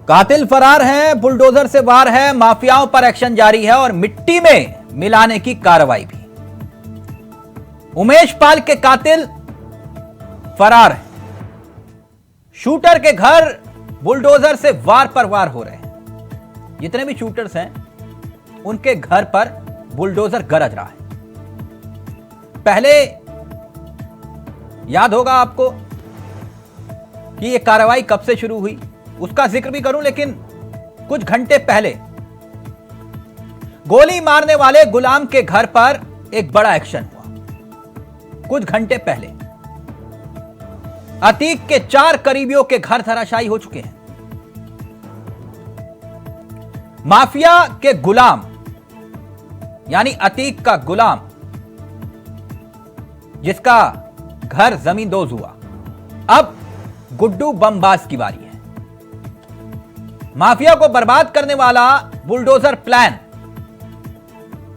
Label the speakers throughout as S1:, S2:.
S1: कातिल फरार हैं, बुलडोजर से वार है, माफियाओं पर एक्शन जारी है और मिट्टी में मिलाने की कार्रवाई भी। उमेश पाल के कातिल फरार हैं। शूटर के घर बुलडोजर से वार पर वार हो रहे हैं। जितने भी शूटर्स हैं उनके घर पर बुलडोजर गरज रहा है। पहले याद होगा आपको कि यह कार्रवाई कब से शुरू हुई, उसका जिक्र भी करूं, लेकिन कुछ घंटे पहले गोली मारने वाले गुलाम के घर पर एक बड़ा एक्शन हुआ। कुछ घंटे पहले अतीक के 4 करीबियों के घर धराशायी हो चुके हैं। माफिया के गुलाम यानी अतीक का गुलाम, जिसका घर जमींदोज हुआ, अब गुड्डू बमबाज की बारी है। माफिया को बर्बाद करने वाला बुलडोजर प्लान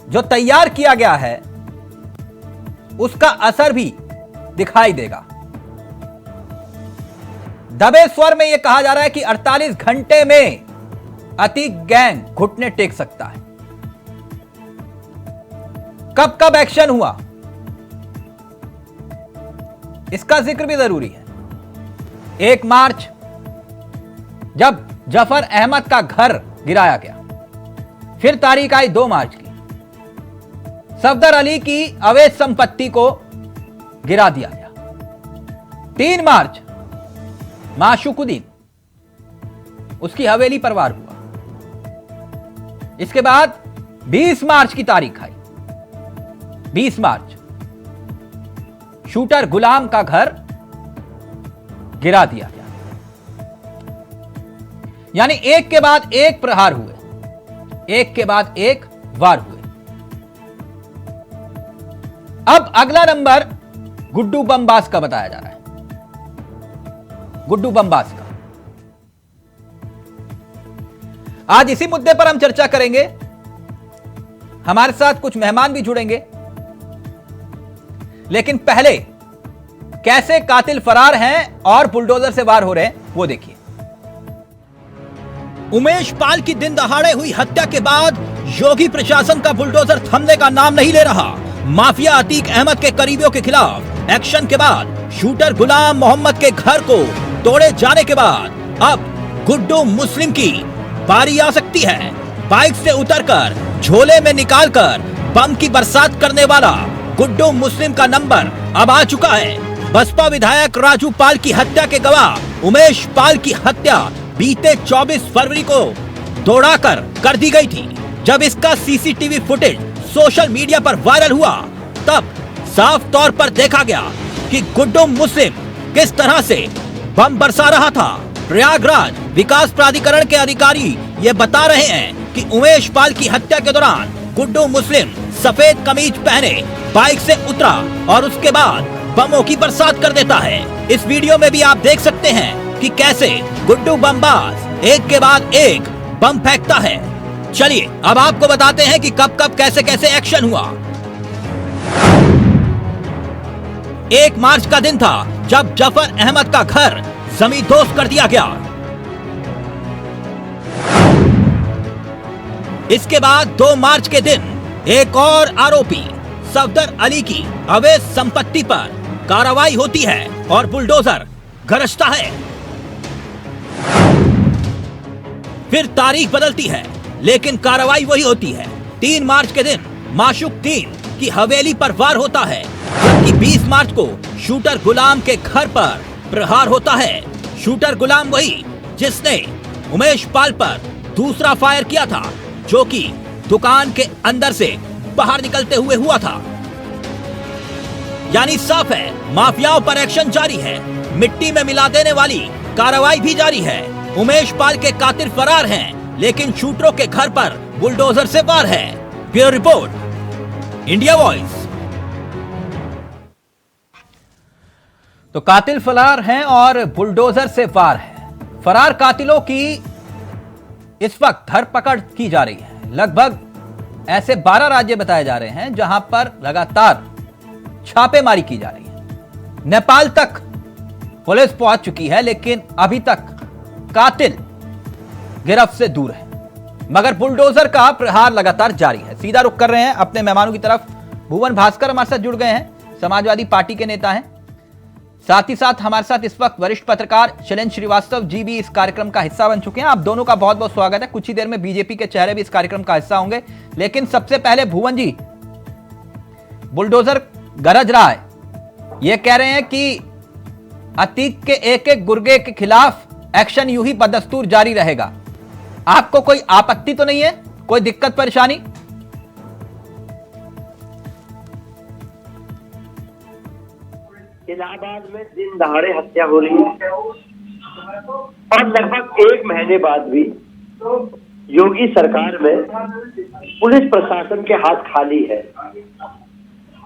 S1: जो तैयार किया गया है, उसका असर भी दिखाई देगा। दबे स्वर में यह कहा जा रहा है कि 48 घंटे में अतीक गैंग घुटने टेक सकता है। कब कब एक्शन हुआ, इसका जिक्र भी जरूरी है। 1 मार्च जब जफर अहमद का घर गिराया गया, फिर तारीख आई 2 मार्च की, सफदर अली की अवैध संपत्ति को गिरा दिया गया। 3 मार्च माशुकुद्दीन, उसकी हवेली पर वार हुआ। इसके बाद 20 मार्च की तारीख आई। 20 मार्च शूटर गुलाम का घर गिरा दिया गया। यानी एक के बाद एक प्रहार हुए, एक के बाद एक वार हुए। अब अगला नंबर गुड्डू बमबाज का बताया जा रहा है। गुड्डू बमबाज का आज इसी मुद्दे पर हम चर्चा करेंगे। हमारे साथ कुछ मेहमान भी जुड़ेंगे, लेकिन पहले कैसे कातिल फरार हैं और बुलडोजर से वार हो रहे हैं वो देखिए। उमेश पाल की दिन दहाड़े हुई हत्या के बाद योगी प्रशासन का बुलडोजर थमने का नाम नहीं ले रहा। माफिया अतीक अहमद के करीबियों के खिलाफ एक्शन के बाद शूटर गुलाम मोहम्मद के घर को तोड़े जाने के बाद अब गुड्डू मुस्लिम की बारी आ सकती है। बाइक से उतरकर झोले में निकालकर बम की बरसात करने वाला गुड्डू मुस्लिम का नंबर अब आ चुका है। बसपा विधायक राजू पाल की हत्या के गवाह उमेश पाल की हत्या बीते 24 फरवरी को दौड़ाकर कर दी गई थी। जब इसका सीसीटीवी फुटेज सोशल मीडिया पर वायरल हुआ, तब साफ तौर पर देखा गया कि गुड्डू मुस्लिम किस तरह से बम बरसा रहा था। प्रयागराज विकास प्राधिकरण के अधिकारी ये बता रहे हैं कि उमेश पाल की हत्या के दौरान गुड्डू मुस्लिम सफेद कमीज पहने बाइक से उतरा और उसके बाद बमों की बरसात कर देता है। इस वीडियो में भी आप देख सकते हैं कि कैसे गुड्डू बमबाज एक के बाद एक बम फेंकता है। चलिए अब आपको बताते हैं कि कब कब कैसे कैसे एक्शन हुआ। 1 मार्च का दिन था जब जफर अहमद का घर जमींदोज कर दिया गया। इसके बाद 2 मार्च के दिन एक और आरोपी सफदर अली की अवैध संपत्ति पर कार्रवाई होती है और बुलडोजर गरजता है। फिर तारीख बदलती है, लेकिन कार्रवाई वही होती है। 3 मार्च के दिन माशुकुद्दीन की हवेली पर वार होता है, जबकि 20 मार्च को शूटर गुलाम के घर पर प्रहार होता है। शूटर गुलाम वही जिसने उमेश पाल पर दूसरा फायर किया था, जो कि दुकान के अंदर से बाहर निकलते हुए हुआ था। यानी साफ है, माफियाओं पर एक्शन जारी है। मिट्टी में मिला देने वाली कार्रवाई भी जारी है। उमेश पाल के कातिल फरार हैं, लेकिन शूटरों के घर पर बुलडोजर से वार है। Bureau report, India voice. तो कातिल फरार हैं और बुलडोजर से वार है। फरार कातिलों की इस वक्त धरपकड़ की जा रही है। लगभग ऐसे 12 राज्य बताए जा रहे हैं जहां पर लगातार छापेमारी की जा रही है। नेपाल तक पुलिस पहुंच चुकी है, लेकिन अभी तक कातिल गिरफ्त से दूर है, मगर बुलडोजर का प्रहार लगातार जारी है। सीधा रुख कर रहे हैं अपने मेहमानों की तरफ। भुवन भास्कर हमारे साथ जुड़ गए हैं, समाजवादी पार्टी के नेता हैं। साथ ही साथ हमारे साथ इस वक्त वरिष्ठ पत्रकार शैलेंद्र श्रीवास्तव जी भी इस कार्यक्रम का हिस्सा बन चुके हैं। आप दोनों का बहुत बहुत स्वागत है। कुछ ही देर में बीजेपी के चेहरे भी इस कार्यक्रम का हिस्सा होंगे, लेकिन सबसे पहले भुवन जी, बुलडोजर गरज रहा है, यह कह रहे हैं कि अतीक के एक एक गुर्गे के खिलाफ एक्शन यूं ही बदस्तूर जारी रहेगा। आपको कोई आपत्ति तो नहीं है, कोई दिक्कत परेशानी?
S2: इलाहाबाद में दिन दहाड़े हत्या हो रही है और लगभग 1 महीने बाद भी योगी सरकार में पुलिस प्रशासन के हाथ खाली है।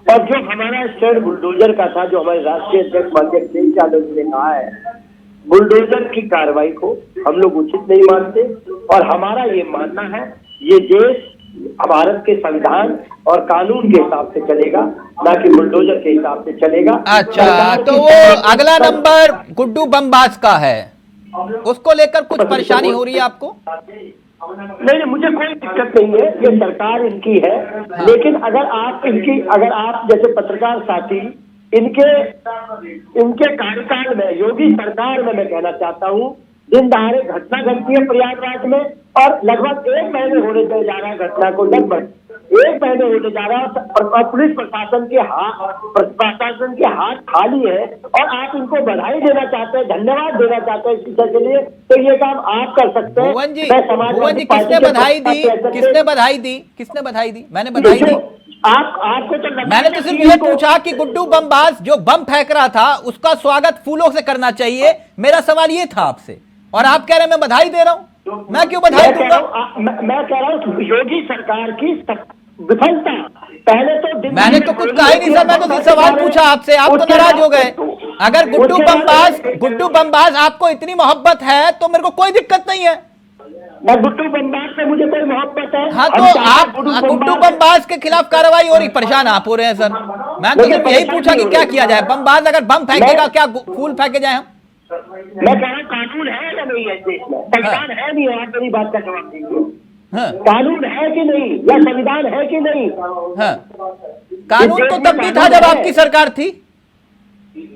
S2: और जो हमारा स्टैंड बुलडोजर का था, जो हमारे राष्ट्रीय अध्यक्ष माननीय अखिलेश यादव जी ने कहा है, बुलडोजर की कार्रवाई को हम लोग उचित नहीं मानते और हमारा ये मानना है ये देश भारत के संविधान और कानून के हिसाब से चलेगा, ना कि बुलडोजर के हिसाब से चलेगा।
S1: अच्छा, तो वो अगला नंबर गुड्डू बमबाज का है, उसको लेकर कुछ परेशानी हो रही है आपको?
S2: नहीं, मुझे कोई दिक्कत नहीं है, ये सरकार इनकी है। हाँ। लेकिन अगर आप जैसे पत्रकार साथी इनके कार्यकाल में, योगी सरकार में मैं कहना चाहता हूँ, दिन दहाड़े घटना घटती है प्रयागराज में और लगभग 1 महीने होने जा रहा है घटना को, लगभग 1 महीने होने जा रहा है और पुलिस प्रशासन के हाथ खाली है और आप इनको बधाई देना चाहते हैं, धन्यवाद देना चाहते हैं इस चीज के लिए, तो ये काम आप कर सकते हैं।
S1: भुवन जी, किसने बधाई दी? किसने बधाई दी? मैंने बधाई दी?
S2: आपको तो
S1: मैंने तो सिर्फ ये पूछा कि गुड्डू बमबाज जो बम फेंक रहा था उसका स्वागत फूलों से करना चाहिए, मेरा सवाल ये था आपसे, और आप कह रहे हैं मैं बधाई दे रहा हूं। मैं क्यों बधाई दूंगा?
S2: मैं कह रहा हूँ योगी सरकार की विफलता। पहले तो
S1: मैंने तो कुछ कहा ही नहीं सर, मैं तो सिर्फ सवाल पूछा आपसे, आप तो नाराज हो गए। अगर गुड्डू बमबाज आपको इतनी मोहब्बत है तो मेरे को कोई दिक्कत नहीं है।
S2: गुड्डू बमबाज से मुझे कोई मोहब्बत है।
S1: हाँ, तो आप गुड्डू बमबाज के खिलाफ कार्रवाई हो रही, परेशान आप हो रहे हैं सर। मैं तो सिर्फ यही पूछा कि क्या किया जाए। बमबाज अगर बम फेंकेगा, क्या फूल फेंके जाए हम?
S2: मैं कह रहा हूँ कानून है या नहीं है देश में? संविधान है नहीं है? आप मेरी बात का जवाब दीजिए। हाँ। कानून है कि नहीं, या संविधान है कि नहीं?
S1: हाँ। कानून तो तब भी था जब आपकी सरकार थी।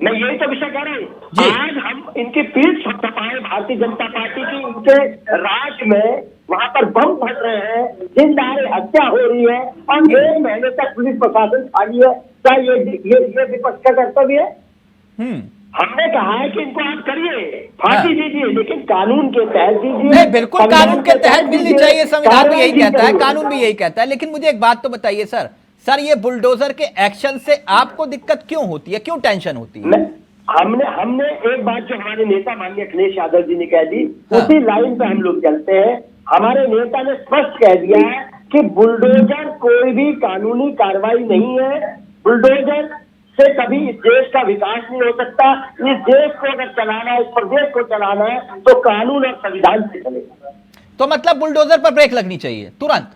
S2: मैं यही तो विषय कह रहा हूँ। आज हम इनकी पीठ थपथपाए भारतीय जनता पार्टी की, इनके राज में वहां पर बम फट रहे हैं, दिन दहाड़े हत्या हो रही है और 1 महीने तक पुलिस प्रशासन खाली है। क्या ये विपक्ष का कर्तव्य है? हमने कहा है कि इनको आप करिए, फांसी दीजिए, लेकिन कानून के तहत दीजिए।
S1: नहीं, बिल्कुल कानून के तहत मिलनी चाहिए, संविधान भी यही कहता है, कानून भी यही कहता है। लेकिन मुझे एक बात तो बताइए सर, ये बुलडोजर के एक्शन से आपको दिक्कत क्यों होती है, क्यों टेंशन होती है?
S2: हमने एक बात जो हमारे नेता माननीय अखिलेश यादव जी ने कह दी, उसी लाइन पे हम लोग चलते हैं। हमारे नेता ने स्पष्ट कह दिया है कि बुलडोजर कोई भी कानूनी कार्रवाई नहीं है। बुलडोजर से कभी इस देश का विकास नहीं हो सकता। इस देश को अगर चलाना है, इस प्रदेश को चलाना है, तो कानून और संविधान से चलेगा।
S1: तो मतलब बुलडोजर पर ब्रेक लगनी चाहिए तुरंत।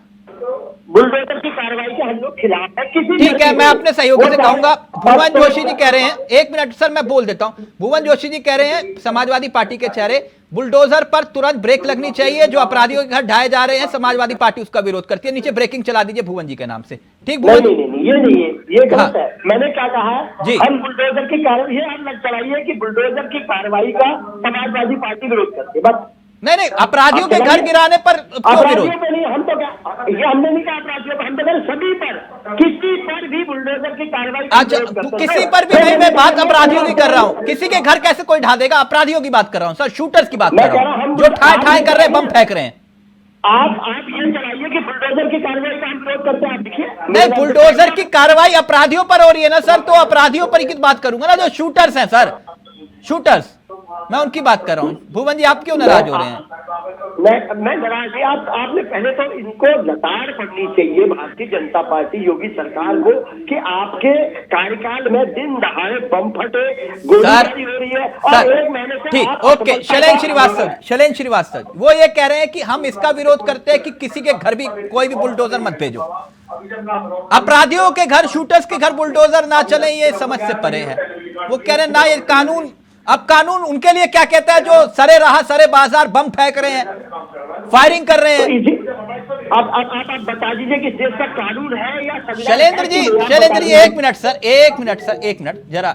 S2: बुलडोजर की कार्रवाई के हम लोग खिलाफ है।
S1: ठीक है, मैं अपने सहयोगी से कहूंगा। भुवन जोशी जी कह रहे हैं, 1 मिनट सर मैं बोल देता हूं। भुवन जोशी जी कह रहे हैं, समाजवादी पार्टी के चेहरे, बुलडोजर पर तुरंत ब्रेक लगनी चाहिए। जो अपराधियों के घर ढाए जा रहे हैं, समाजवादी पार्टी उसका विरोध करती है। नीचे ब्रेकिंग चला दीजिए भुवन जी के नाम से। ठीक, भुवन?
S2: नहीं, ये नहीं है, ये गलत है। मैंने क्या कहा है, हम बुलडोजर की कार्रवाई, ये हम चलाइए कि बुलडोजर की कार्रवाई का समाजवादी पार्टी विरोध करती है, बस।
S1: नहीं, अपराधियों के घर गिराने पर क्यों विरोध?
S2: नहीं, हम तो क्या, ये हमने नहीं कहा अपराधियों पर, हम तो कह सभी पर, किसी पर भी बुलडोजर की कार्रवाई।
S1: अच्छा, किसी पर भी नहीं, मैं बात अपराधियों की कर रहा हूँ। किसी के घर कैसे कोई ढा देगा? अपराधियों की बात कर रहा हूँ सर, शूटर्स की बात कर रहा हूँ, जो ठाए कर रहे हैं, बम फेंक रहे हैं।
S2: आप ये चलाइए कि बुलडोजर की कार्रवाई का हम विरोध करते हैं। आप देखिए,
S1: नहीं, बुलडोजर की कार्रवाई अपराधियों पर हो रही है ना सर, तो अपराधियों पर ही बात करूंगा ना, जो शूटर्स हैं सर, शूटर्स, मैं उनकी बात कर रहा हूँ। भुवन जी, आप क्यों नाराज हो रहे हैं?
S2: मैं नाराज नहीं। आपने पहले तो इनको लताड़ पड़नी चाहिए भारतीय जनता पार्टी, योगी सरकार को, कि आपके कार्यकाल में दिन दहाड़े बम फटे, गोलीबारी हो रही है और 1 महीने से।
S1: ठीक, ओके। शैलेंद्र श्रीवास्तव वो ये कह रहे हैं कि हम इसका विरोध करते हैं कि किसी के घर भी कोई भी बुलडोजर मत भेजो। अपराधियों के घर, शूटर्स के घर बुलडोजर ना चले, ये समझ से परे है। वो कह रहे हैं ना, ये कानून अब कानून उनके लिए क्या कहता है जो सरे राह सरे बाजार बम फेंक रहे हैं, फायरिंग कर रहे हैं?
S2: अब आप बता दीजिए कि देश का कानून है या संविधान
S1: शैलेंद्र जी एक मिनट सर, एक मिनट जरा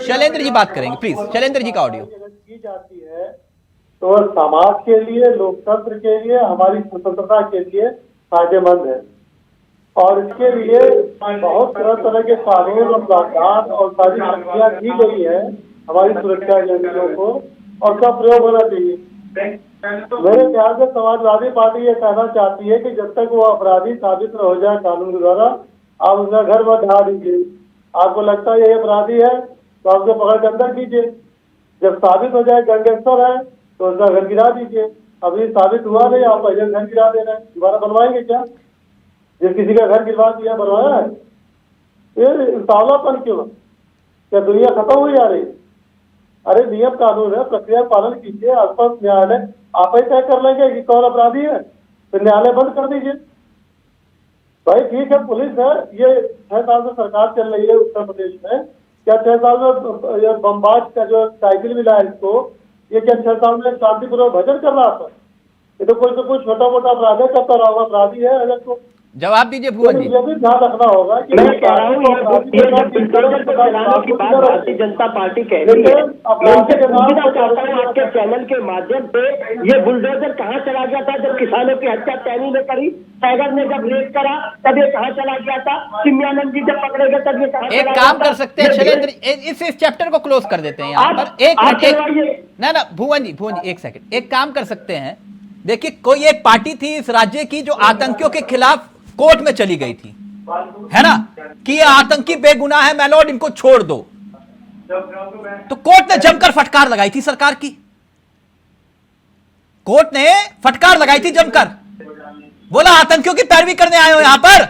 S1: शैलेंद्र जी बात करेंगे प्लीज। शैलेंद्र जी का ऑडियो
S3: की जाती है तो समाज के लिए, लोकतंत्र के लिए, हमारी स्वतंत्रता के लिए फायदेमंद है और इसके लिए बहुत तरह तरह के कानून और प्रावधान और सारी शक्तियां दी गई है हमारी सुरक्षा एजेंसियों को, और उसका प्रयोग होना चाहिए। मेरे ख्याल से समाजवादी पार्टी ये कहना चाहती है कि जब तक वो अपराधी साबित न हो जाए कानून के द्वारा, आप उसका घर मत ढा दीजिए। आपको लगता है ये अपराधी है तो आप उसको पकड़ के अंदर कीजिए, जब साबित हो जाए गैंगस्टर है तो उसका घर गिरा दीजिए। अभी साबित हुआ नहीं, आप पहले घर गिरा दे रहे हैं, दोबारा बनवाएंगे क्या? जिस किसी का घर गिरवा दिया बनवाया है, ये सावलापन क्यों? क्या दुनिया खत्म हो जा रही? अरे नियम कानून है, प्रक्रिया पालन कीजिए। आसपास न्यायालय आप ही तय कर लेंगे कि कौन अपराधी है, फिर न्यायालय बंद कर दीजिए। भाई ठीक है, पुलिस है, ये 6 साल से सरकार चल रही है उत्तर प्रदेश में, क्या 6 साल में बमबाज का जो साइकिल मिला है इसको, ये क्या 6 साल में शांतिपूर्वक भजन कर रहा था? ये तो कोई छोटा मोटा अपराध करता रहा होगा, अपराधी है अगर को।
S1: जवाब दीजिए भुवन जी।
S3: ये भी ध्यान रखना होगा कि
S2: मैं कह रहा हूँ भारतीय जनता पार्टी कह रही है, आपके चैनल के माध्यम से ये बुलडोजर कहाँ चला गया था जब किसानों की हत्या टैनी ने करी, टाइगर ने जब रेड करा तब ये कहाँ चला गया था, चिन्मयानंद जी जब पकड़े गए तब ये कहाँ?
S1: एक काम कर सकते हैं शैलेंद्र, इस चैप्टर को क्लोज कर देते हैं यहाँ पर। एक ना भुवन जी एक सेकंड, एक काम कर सकते हैं। देखिए कोई एक पार्टी थी इस राज्य की जो आतंकियों के खिलाफ कोर्ट में चली गई थी, है ना, कि ये आतंकी बेगुनाह है मैलॉर्ड, इनको छोड़ दो। तो कोर्ट ने जमकर फटकार लगाई थी सरकार की, कोर्ट ने फटकार लगाई थी जमकर, बोला आतंकियों की पैरवी करने आए हो यहां पर।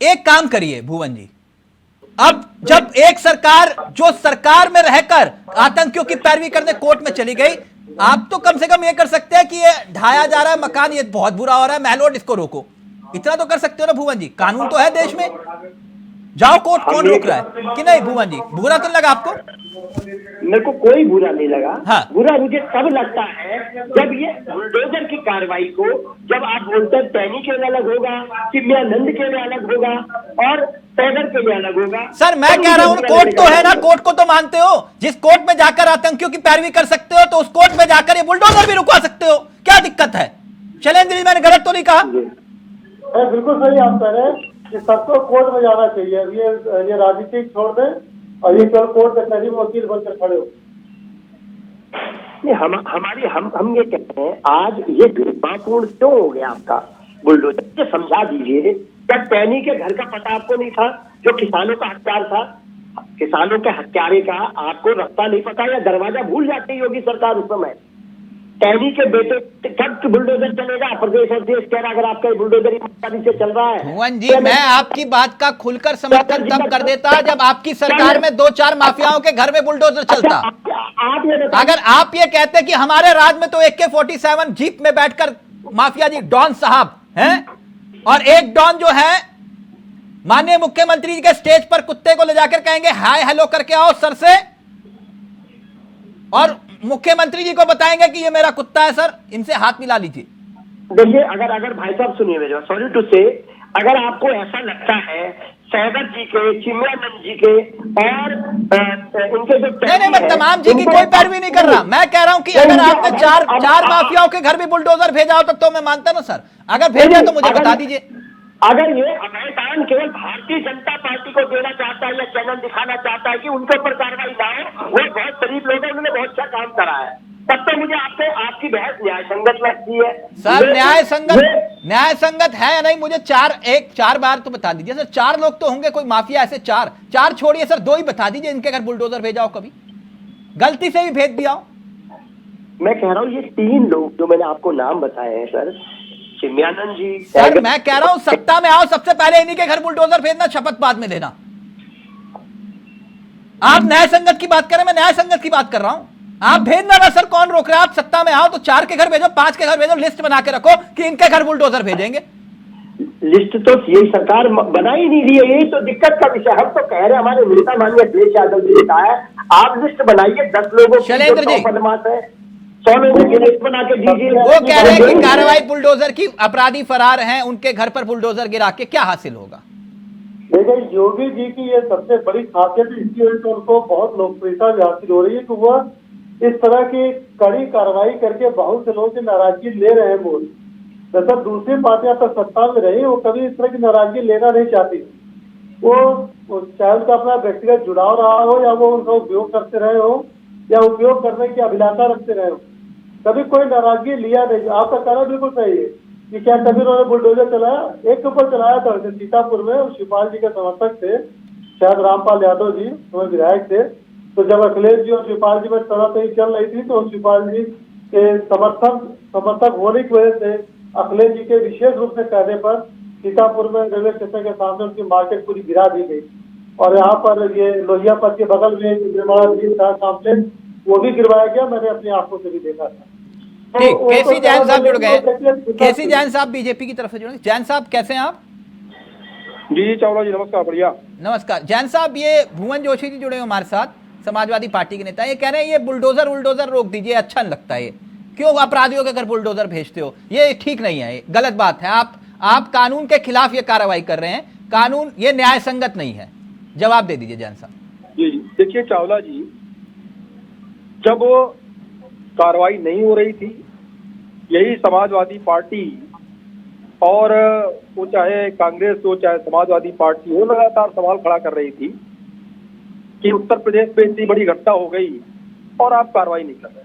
S1: एक काम करिए भुवन जी, अब जब एक सरकार जो सरकार में रहकर आतंकियों की पैरवी करने कोर्ट में चली गई, आप तो कम से कम ये कर सकते हैं कि ये ढाया जा रहा है मकान, ये बहुत बुरा हो रहा है मैलॉर्ड, इसको रोको। इतना तो कर सकते हो ना भुवन जी, कानून तो है देश में, जाओ कोर्ट, कौन रोक रहा है कि नहीं? भुवन जी बुरा तो लगा आपको?
S2: मेरे को कोई बुरा नहीं लगा।
S1: हाँ।
S2: बुरा मुझे तब लगता है जब ये बुलडोजर की कार्रवाई को, जब आप बोलते हैं टैनी के लिए अलग होगा, चिन्मयानंद के लिए अलग होगा और टाइगर के लिए अलग होगा।
S1: सर मैं कह रहा हूं कोर्ट तो है ना, कोर्ट को तो मानते हो, जिस कोर्ट में जाकर आतंकियों की पैरवी कर सकते हो तो उस कोर्ट में जाकर ये बुलडोजर भी रुकवा सकते हो, क्या दिक्कत है? शैलेंद्र जी मैंने गलत तो नहीं कहा?
S3: बिल्कुल सही आप कह रहे हैं कि सबको कोर्ट में जाना चाहिए। ये राजनीतिक छोड़ दें और ये केवल कोर्ट कचहरी में वकील बनकर खड़े हो।
S2: हम ये कहते हैं आज ये दुर्भाग्यपूर्ण क्यों हो गया आपका बुलडोजर? समझा दीजिए, क्या टैनी के घर का पता आपको नहीं था जो किसानों का हथियार था? किसानों के हत्यारे का आपको रास्ता नहीं पता या दरवाजा भूल जाती योगी सरकार उस समय? टैनी के बेटे कब बुलडोजर चलेगा? प्रदेश और देश कह रहा अगर आपका बुलडोजर ईमानदारी से चल रहा है।
S1: भुवन जी मैं आपकी बात का खुलकर समर्थन तब कर देता जब आपकी सरकार में 2-4 माफियाओं के घर में बुलडोजर चलता। अगर आप ये कहते कि हमारे राज में तो AK-47 जीप में बैठकर माफिया जी डॉन साहब हैं, और एक डॉन जो है माननीय मुख्यमंत्री जी के स्टेज पर कुत्ते को ले जाकर कहेंगे हाय हेलो करके आओ सर से, और मुख्यमंत्री जी को बताएंगे कि ये मेरा कुत्ता है सर, इनसे हाथ मिला लीजिए।
S2: देखिए अगर भाई साहब सुनिए मेरे, सॉरी टू से, अगर आपको ऐसा लगता है टाइगर जी के, चिन्मयानंद जी के और उनके जो
S1: नहीं मैं तमाम जी की कोई पैरवी नहीं कर रहा, मैं कह रहा हूं कि अगर आपने चार माफियाओं के घर भी बुलडोजर भेजा हो तो मैं मानता ना सर, अगर भेजा तो मुझे बता दीजिए।
S2: अगर ये अभयदान केवल भारतीय जनता पार्टी को देना चाहता है या चैनल दिखाना चाहता है कि उनके ऊपर कार्रवाई ना हो, वो बहुत शरीफ लोग हैं, उन्होंने बहुत अच्छा काम करा है, तब तो मुझे आपकी बहस न्याय संगत लगती है।
S1: सर न्याय संगत है या नहीं? मुझे चार बार तो बता दीजिए सर, 4 लोग तो होंगे कोई माफिया ऐसे, 4 छोड़िए सर, 2 ही बता दीजिए इनके घर बुलडोजर भेजाओ, कभी गलती से भी भेज दिया हो।
S2: मैं कह रहा हूँ ये 3 लोग जो मैंने आपको नाम बताए हैं सर, चिन्मयानंद जी,
S1: सर मैं कह रहा हूं सत्ता में आओ सबसे पहले इन्हीं के घर बुलडोजर भेजना, शपथ बाद में लेना। आप न्याय संगत की बात करें, मैं न्याय संगत की बात कर रहा हूं। आप भेजना ना सर, कौन रोक रहा है? आप सत्ता में आओ तो 4 के घर भेजो, 5 के घर भेजो, लिस्ट बना के रखो कि इनके घर बुलडोजर भेजेंगे।
S2: लिस्ट तो यही सरकार बना ही नहीं रही है, यही तो दिक्कत का विषय। हम तो कह रहे हैं, हमारे नेता माननीय अखिलेश यादव जी ने कहा है, आप लिस्ट बनाइए 10 लोगों की,
S1: शैलेंद्र जी,
S2: 100 बदमाश है, 100 लोगों की लिस्ट बना के दीजिए।
S1: वो कह रहे हैं कि कार्रवाई बुलडोजर की, अपराधी फरार हैं, उनके घर पर बुलडोजर गिरा के क्या हासिल होगा?
S3: देखिए, योगी जी की ये सबसे बड़ी खासियत है, इसकी वजह से उनको बहुत लोकप्रियता भी हासिल हो रही है कि वह इस तरह की कड़ी कार्रवाई करके बहुत से लोगों की नाराजगी ले रहे हैं। वोट दरअसल दूसरी पार्टियां तो सत्ता में रही, वो कभी इस तरह की नाराजगी लेना नहीं चाहती। वो चाहे उनका अपना व्यक्तिगत जुड़ाव रहा हो या वो उनका उपयोग करते रहे हो या उपयोग करने की अभिलाषा रखते रहे हो, कभी कोई नाराजगी लिया नहीं। आपका कहना बिल्कुल सही है कि क्या कभी उन्होंने बुलडोजर चलाया, एक के ऊपर चलाया था सीतापुर में, शिवपाल जी के समर्थक थे, शायद रामपाल यादव जी वो विधायक थे। तो जब अखिलेश जी और शिवपाल जी में तनातनी चल रही थी तो शिवपाल जी के समर्थक होने की वजह से अखिलेश जी के विशेष रूप से कहने पर सीतापुर में रेलवे स्टेशन के सामने उनकी मार्केट पूरी गिरा दी गई। और यहाँ पर ये लोहिया पथ के बगल में कॉम्प्लेक्स वो भी गिरवाया गया, मैंने अपनी आंखों से भी देखा था।
S1: ठीक, केसी जैन साहब जुड़ गए। केसी जैन साहब बीजेपी की तरफ से जुड़े। जैन साहब कैसे हैं आप?
S4: जी चावला जी नमस्कार, बढ़िया।
S1: नमस्कार जैन साहब, ये भुवन जोशी जी जुड़े हैं हमारे साथ, समाजवादी पार्टी के नेता। ये कह रहे हैं ये बुलडोजर रोक दीजिए, अच्छा नहीं लगता है, क्यों अपराधियों के घर बुलडोजर भेजते हो, ये ठीक नहीं है, ये गलत बात है, आप कानून के खिलाफ ये कार्रवाई कर रहे हैं, कानून ये न्याय संगत नहीं है। जवाब दे दीजिए जैन साहब।
S4: जी देखिए चावला जी, जब कार्रवाई नहीं हो रही थी, यही समाजवादी पार्टी और वो चाहे कांग्रेस हो चाहे समाजवादी पार्टी हो, लगातार सवाल खड़ा कर रही थी कि उत्तर प्रदेश में इतनी बड़ी घटना हो गई और आप कार्रवाई नहीं कर रहे।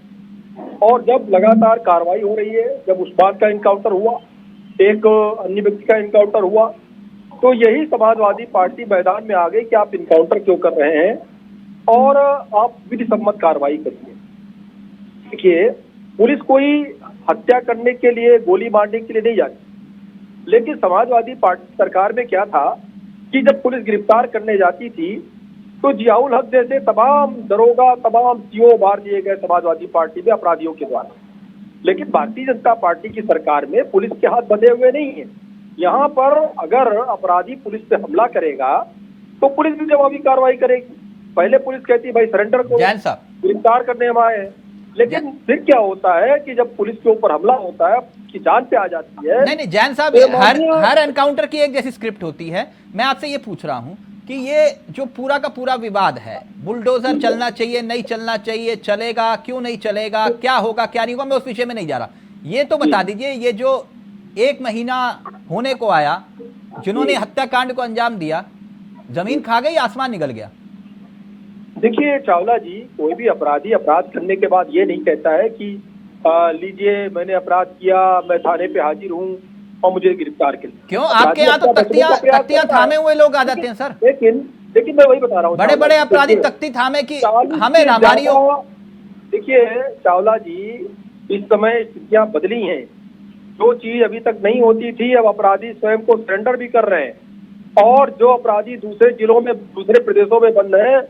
S4: और जब लगातार कार्रवाई हो रही है, जब उस बात का इनकाउंटर हुआ, एक अन्य व्यक्ति का इनकाउंटर हुआ, तो यही समाजवादी पार्टी मैदान में आ गई कि आप इनकाउंटर क्यों कर रहे हैं और आप विधि सम्मत कार्रवाई करिए। देखिए, पुलिस कोई हत्या करने के लिए, गोली मारने के लिए नहीं जाती, लेकिन समाजवादी पार्टी सरकार में क्या था कि जब पुलिस गिरफ्तार करने जाती थी तो जियाउल हक जैसे तमाम दरोगा, तमाम सीओ मार दिए गए समाजवादी पार्टी में अपराधियों के द्वारा। लेकिन भारतीय जनता पार्टी की सरकार में पुलिस के हाथ बंधे हुए नहीं है। यहाँ पर अगर अपराधी पुलिस पे हमला करेगा तो पुलिस भी जवाबी कार्रवाई करेगी। पहले पुलिस कहती भाई सरेंडर को, गिरफ्तार करने हम आए हैं, लेकिन फिर क्या होता है कि जब पुलिस के ऊपर हमला होता है की जान पे आ जाती है।
S1: नहीं जैन साहब, हर एनकाउंटर की एक जैसी स्क्रिप्ट होती है। मैं आपसे ये पूछ रहा हूं कि ये जो पूरा का पूरा विवाद है, बुलडोजर चलना चाहिए नहीं चलना चाहिए, चलेगा क्यों नहीं चलेगा, क्या होगा क्या नहीं होगा, मैं उस विषय में नहीं जा रहा। ये तो बता दीजिए, ये जो 1 महीना होने को आया, जिन्होंने हत्याकांड को अंजाम दिया, जमीन खा गई, आसमान निकल गया।
S4: देखिए चावला जी, कोई भी अपराधी अपराध करने के बाद ये नहीं कहता है कि लीजिए मैंने अपराध किया, मैं थाने पे हाजिर हूँ और मुझे गिरफ्तार कर।
S1: क्यों? आपके यहाँ तो तख्तियां थामे हुए लोग आ जाते हैं सर।
S4: लेकिन मैं वही बता रहा हूँ,
S1: बड़े बड़े अपराधी तख्ती थामे की हमें नामारियों।
S4: देखिए चावला जी, इस समय स्थितियां बदली हैं। जो चीज अभी तक नहीं होती थी, अब अपराधी स्वयं को सरेंडर भी कर रहे हैं। और जो अपराधी दूसरे जिलों में, दूसरे प्रदेशों में बंद हैं,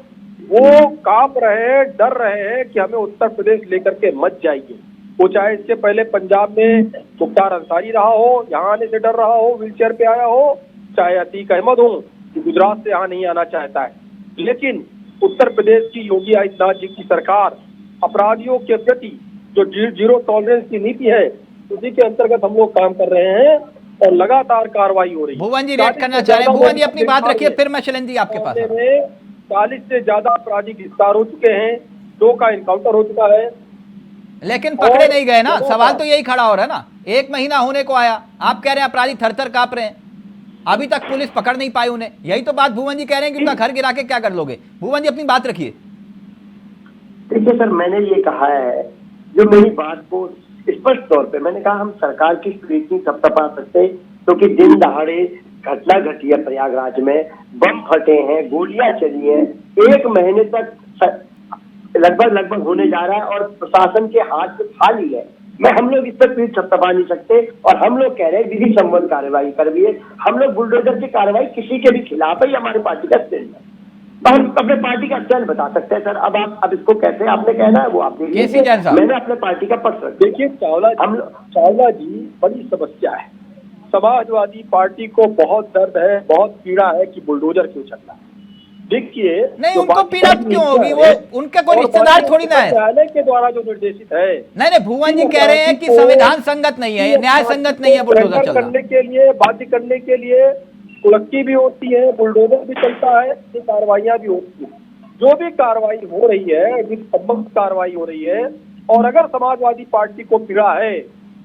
S4: वो कांप रहे हैं, डर रहे हैं कि हमें उत्तर प्रदेश लेकर के मत जाइए। वो चाहे इससे पहले पंजाब में मुख्तार अंसारी रहा हो, यहाँ आने से डर रहा हो, व्हीलचेयर पे आया हो, चाहे अतीक अहमद हो कि गुजरात से यहाँ नहीं आना चाहता है। लेकिन उत्तर प्रदेश की योगी आदित्यनाथ जी की सरकार अपराधियों के प्रति जो जीरो टॉलरेंस की नीति है, उसी के अंतर्गत हम लोग काम कर रहे हैं और लगातार कार्रवाई हो रही है।
S1: भुवन जी रिएक्ट करना चाह रहे हैं। भुवन जी अपनी बात रखिए, फिर मैं शैलेंद्र जी आपके पास।
S4: 40 से ज्यादा अपराधी गिरफ्तार हो चुके हैं, 2 का इनकाउंटर हो चुका है,
S1: लेकिन पकड़े नहीं गए ना। सवाल तो यही खड़ा हो रहा है ना। 1 महीना होने को आया, आप कह रहे हैं अपराधी थर-थर कांप रहे हैं, अभी तक पुलिस पकड़ नहीं पाई उन्हें। यही तो बात भुवन जी कह रहे हैं कि उनका घर गिरा के क्या कर लोगे। भुवन जी अपनी बात रखिए।
S2: देखिए सर, मैंने ये कहा है, जो मेरी बात को स्पष्ट तौर पे मैंने कहा, हम सरकार की स्क्रूटनी तब तक पा सकते क्योंकि दिन दहाड़े घटना घटी है प्रयागराज में, बम फटे हैं, गोलियां चली हैं, 1 महीने तक लगभग होने जा रहा है और प्रशासन के हाथ खाली है। हम लोग इस पर पीठ थपथपा नहीं सकते और हम लोग कह रहे हैं विधि सम्मत कार्रवाई करिए। हम लोग बुलडोजर की कार्रवाई किसी के भी खिलाफ है, हमारी पार्टी का स्टैंड है, हम अपने पार्टी का स्टैंड बता सकते हैं सर। अब इसको कैसे आपने कहना है वो आप देखिए, मैंने अपने पार्टी का पक्ष रखा।
S4: देखिए चावला जी, बड़ी समस्या है समाजवादी पार्टी को बहुत दर्द है, बहुत पीड़ा है कि बुलडोजर क्यों चल रहा है। देखिए,
S1: नहीं, उनको पीड़ा क्यों होगी? वो उनका कोई रिश्तेदार थोड़ी ना है।
S4: न्यायालय के द्वारा जो निर्देशित है,
S1: नहीं, भुवन जी कह रहे हैं कि संविधान संगत नहीं है, न्याय संगत नहीं है बुलडोजर चलना।
S4: करने के लिए, बाध्य करने के लिए कुलक्की भी होती है, बुलडोजर भी चलता है, ये कार्रवाइयां भी होती है। जो भी कार्रवाई हो रही है, निष्पक्ष कार्रवाई हो रही है, और अगर समाजवादी पार्टी को पीड़ा है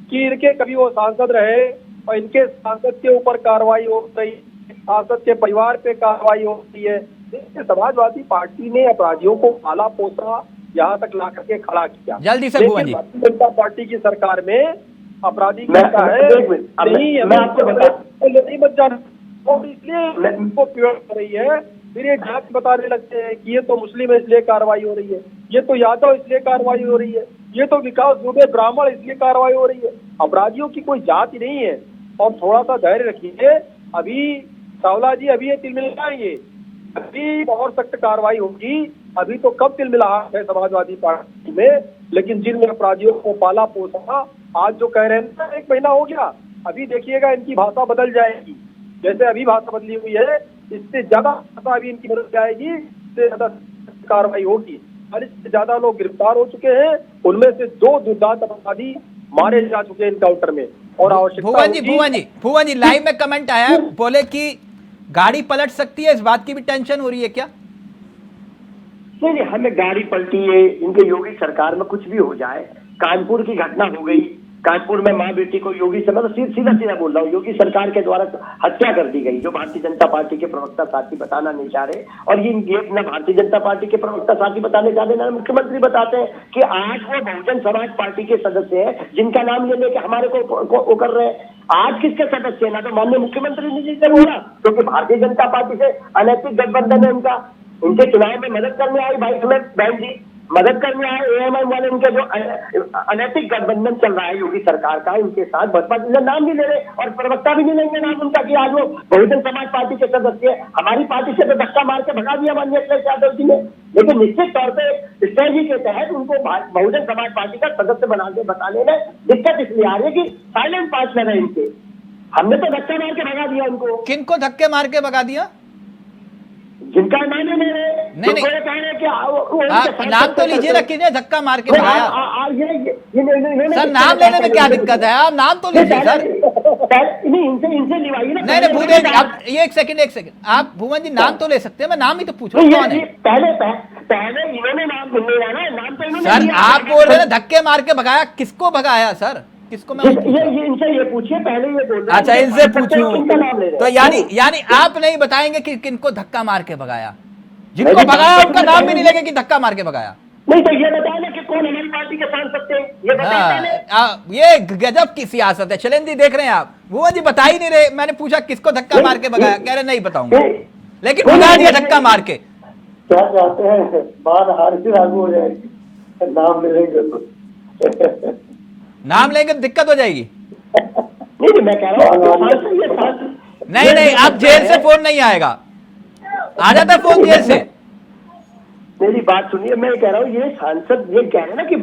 S4: कि इनके कभी वो सांसद रहे और इनके सांसद के ऊपर कार्रवाई हो रही, सांसद के परिवार पे कार्रवाई हो रही है, समाजवादी पार्टी ने अपराधियों को पाला पोसा, यहाँ तक ला करके खड़ा किया।
S1: जल्दी से भुवन जी।
S4: भारतीय जनता पार्टी की सरकार में अपराधी कहता है नहीं, मैं आपको नहीं बच जाना, और इसलिए उनको पीड़ा हो रही है। फिर ये जांच बताने लगते हैं कि ये तो मुस्लिम है इसलिए कार्रवाई हो रही है, ये तो यादव इसलिए कार्रवाई हो रही है, ये तो विकास दुबे ब्राह्मण इसलिए कार्रवाई हो रही है। अपराधियों की कोई जात ही नहीं है। और थोड़ा सा धैर्य रखिए, अभी सावला जी अभी ये तिलमिलाएंगे, अभी और सख्त कार्रवाई होगी। अभी तो कब तिलमिलाहट है समाजवादी पार्टी में, लेकिन जिन अपराधियों को पाला पोसा, आज जो कह रहे हैं 1 महीना हो गया, अभी देखिएगा इनकी भाषा बदल जाएगी। जैसे अभी भाषा बदली हुई है, इससे ज्यादा भाषा अभी इनकी बदल जाएगी, इससे ज्यादा कार्रवाई होगी। और इससे ज्यादा लोग गिरफ्तार हो चुके हैं, उनमें से 2 दुर्दांत अपराधी मारे जा चुके हैं एनकाउंटर में। और आवश्यकता
S1: भुवन जी लाइव में कमेंट आया, बोले कि गाड़ी पलट सकती है, इस बात की भी टेंशन हो रही है क्या?
S2: नहीं, हमें गाड़ी पलटी है, इनके योगी सरकार में कुछ भी हो जाए। कानपुर की घटना हो गई, कानपुर में माँ बेटी को योगी से, मतलब सीधा बोल रहा हूँ, योगी सरकार के द्वारा हत्या कर दी गई, जो भारतीय जनता पार्टी के प्रवक्ता साथी बताना नहीं चाह रहे। और ये न भारतीय जनता पार्टी के प्रवक्ता साथी बताने चाह रहे, ना मुख्यमंत्री बताते हैं कि 8 वो बहुजन समाज पार्टी के सदस्य हैं जिनका नाम ले लेके हमारे को कर रहे हैं। आज किसके सदस्य है? ना तो माननीय मुख्यमंत्री निजी से बोला, क्योंकि भारतीय जनता पार्टी से अनैतिक गठबंधन है उनका। उनके चुनाव में मदद करने आई बहन जी, मदद करने आए एएमआई वाले, उनके जो अनैतिक गठबंधन चल रहा है योगी सरकार का, उनके साथ बसपा नाम नहीं ले रहे और प्रवक्ता भी नहीं लेंगे नाम उनका कि आज वो बहुजन समाज पार्टी के सदस्य। हमारी पार्टी से तो धक्का मार के भगा दिया माननीय अखिलेश यादव जी ने, लेकिन निश्चित तौर पर स्ट्रेटजी के तहत उनको बहुजन समाज पार्टी का सदस्य बताने में दिक्कत इसलिए आ रही है कि साइलेंट पार्टनर है इनके। हमने तो धक्का मार के भगा दिया उनको।
S1: किनको धक्के मार के भगा दिया?
S2: जिनका नाम नहीं ले रहे।
S1: नहीं, नाम तो लीजिए ना, किसने धक्का मार के भगाया? सर नाम लेने में क्या दिक्कत है? आप नाम तो लीजिए सर।
S2: इनसे लिवाइए ना।
S1: नहीं भुवन जी, आप ये एक सेकंड, आप भुवन जी नाम तो ले सकते हैं, मैं नाम ही तो पूछ रहा हूँ कौन है।
S2: पहले इन्होंने नाम लिया ना, नाम तो इन्होंने।
S1: सर आप बोल रहे हैं धक्के मार के भगाया, किसको भगाया सर? किसको? मैं
S2: इनसे ये पूछिए, पहले ये बोल रहे।
S1: अच्छा, इनसे पूछूं तो यानी आप नहीं बताएंगे कि किनको धक्का मार के भगाया? जिनको भगाया उनका नाम भी नहीं लेंगे कि धक्का मार के भगाया?
S2: नहीं तो ये बताए ना कि कौन हमारी पार्टी के सांसद थे, ये बताइए।
S1: ये गजब की सियासत है। शैलेंद्र जी देख रहे हैं आप, भुवन जी बता ही नहीं रहे। मैंने पूछा किसको धक्का मार के भगाया, कह रहे नहीं बताऊंगा, लेकिन भगा दिया धक्का मार के।
S3: क्या चाहते हैं, बात हार से लागू हो जाएगी, नाम मिलेंगे
S1: नाम लेंगे तो दिक्कत हो जाएगी।
S2: नहीं, मैं कह रहा हूँ
S1: नहीं, आप जेल से फोन नहीं आएगा, आ जाता फोन जेल से।
S2: मेरी बात सुनिए, मैं कह रहा हूँ ये सांसद ये कह रहे हैं ना कि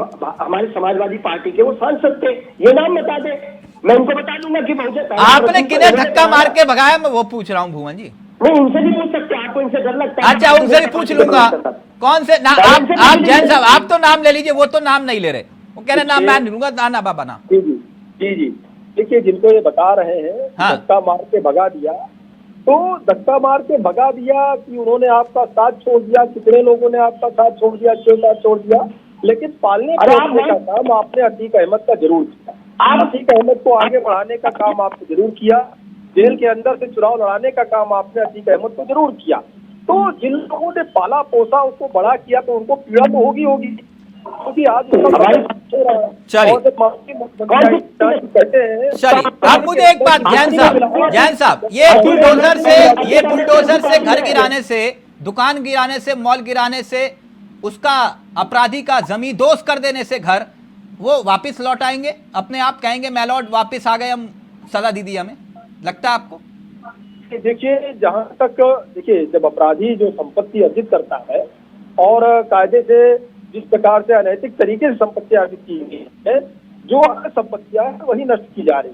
S2: हमारे समाजवादी पार्टी के वो सांसद थे, ये नाम बता दे, मैं उनको बता दूंगा कि
S1: आपने किन्हें धक्का मार के भगाया, मैं वो पूछ रहा हूँ भुवन जी।
S2: नहीं, उनसे नहीं पूछ सकते, आपको इनसे डर लगता है।
S1: अच्छा, उनसे भी पूछ लूंगा। कौन से आप जैन साहब, आप तो नाम ले लीजिए, वो तो नाम नहीं ले रहे, वो कह रहे नाम मैं लूंगा, नाना बाबा ना।
S4: जी, देखिए जिनको ये बता रहे हैं धक्का मार के भगा दिया, तो धक्का मार के भगा दिया कि उन्होंने आपका साथ छोड़ दिया, कितने लोगों ने आपका साथ छोड़ दिया, क्यों साथ छोड़ दिया, लेकिन पालने पोसने का काम आपने अतीक अहमद का जरूर किया। आप अतीक अहमद को आगे बढ़ाने का काम आपने जरूर किया, जेल के अंदर से चुनाव लड़ाने का काम आपने अतीक अहमद को जरूर किया। तो जिन लोगों ने पाला पोसा, उसको बड़ा किया, तो उनको पीड़ा तो होगी, क्योंकि आज
S1: चलिए अब मुझे एक बात, जैन साहब, ये बुलडोजर से घर गिराने से, दुकान गिराने से, मॉल गिराने से, उसका अपराधी का जमीन दोस्त कर देने से घर, वो वापस लौट आएंगे अपने आप, कहेंगे मैं लौट वापस आ गए, हम सजा दी दी हमें, लगता है आपको?
S4: देखिए, जहां तक देखिए, जब अपराधी जो संपत्ति अर्जित करता है और कायदे से जिस प्रकार से अनैतिक तरीके से संपत्ति अर्जित की गई है, जो संपत्तियां वही नष्ट की जा रही,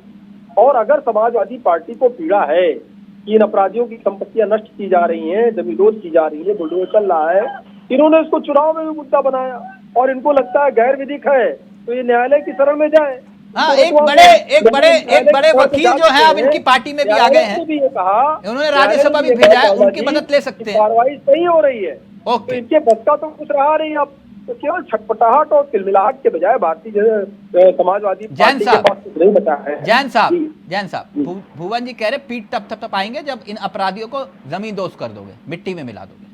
S4: और अगर समाजवादी पार्टी को पीड़ा है कि इन अपराधियों की संपत्तियां नष्ट की जा रही हैं, जमींदोज की जा रही है, बुलडोजर चल रहा है, इन्होंने इसको चुनाव में भी मुद्दा बनाया और इनको लगता है गैर विधिक है तो ये न्यायालय की शरण में जाए।
S1: हाँ, एक बड़े वकील जो है अब इनकी पार्टी में भी आ गए हैं,
S4: भी ये कहा,
S1: उन्होंने राज्यसभा भी भेजा है, उनकी मदद ले सकते हैं।
S4: कार्रवाई सही हो रही है, तो इनके बस का तो कुछ रहा नहीं अब, तो केवल छटपटाहट और तिलमिलाहट के बजाय भारतीय समाजवादी पार्टी के पास कुछ नहीं बचा है।
S1: जैन साहब, भुवन जी कह रहे पीठ तब आएंगे जब इन अपराधियों को जमींदोज कर दोगे, मिट्टी में मिला दोगे।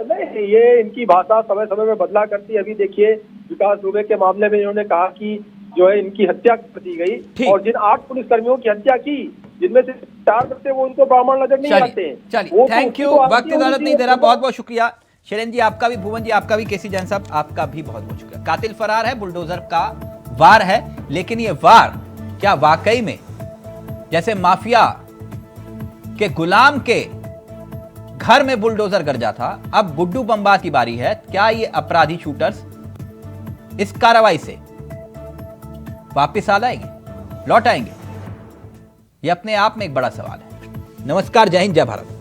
S4: नहीं, ये इनकी भाषा समय समय में बदला करती है। अभी देखिए विकास दुबे के मामले में इन्होंने कहा कि जो है इनकी हत्या कर दी गई और जिन 8 पुलिसकर्मियों की हत्या की, जिनमें से 4 बच्चे वो उनको ब्राह्मण नजर नहीं आते।
S1: चलिए, थैंक यू, वक्त इजाजत नहीं दे रहा, बहुत बहुत शुक्रिया शैलेंद्र जी, आपका भी, भुवन जी आपका भी, केसी जैन साहब आपका भी बहुत बहुत शुक्रिया। कातिल फरार है, बुलडोजर का वार है, लेकिन ये वार क्या वाकई में जैसे माफिया के गुलाम के घर में बुलडोजर गरजा था, अब गुड्डू बम्बा की बारी है, क्या ये अपराधी शूटर्स इस कार्रवाई से वापिस आ जाएंगे, लौट आएंगे? ये अपने आप में एक बड़ा सवाल है। नमस्कार, जय हिंद, जय भारत।